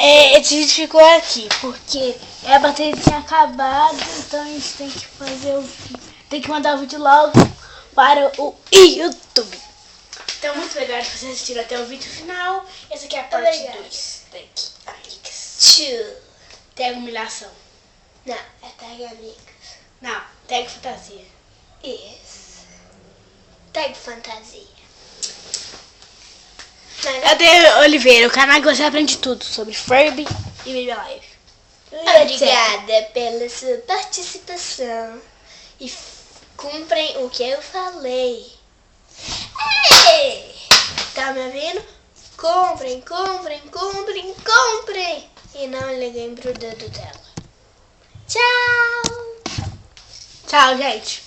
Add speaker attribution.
Speaker 1: Esse vídeo ficou aqui, porque a bateria tinha acabado, então a gente tem que fazer tem que mandar o vídeo logo para o YouTube. Então, muito legal de vocês assistirem até o vídeo final. Essa aqui é a parte 2. Daqui, amigas. Tag humilhação.
Speaker 2: Não, é tag amigas.
Speaker 1: Não, tag fantasia.
Speaker 2: Isso. Tag fantasia.
Speaker 1: Cadê Oliveira, o canal que você aprende tudo sobre Furby e Baby Alive.
Speaker 2: Obrigada pela sua participação. E cumprem o que eu falei. Ei! Tá me ouvindo? Comprem, comprem, comprem, comprem! E não liguem pro dedo dela. Tchau!
Speaker 1: Tchau, gente.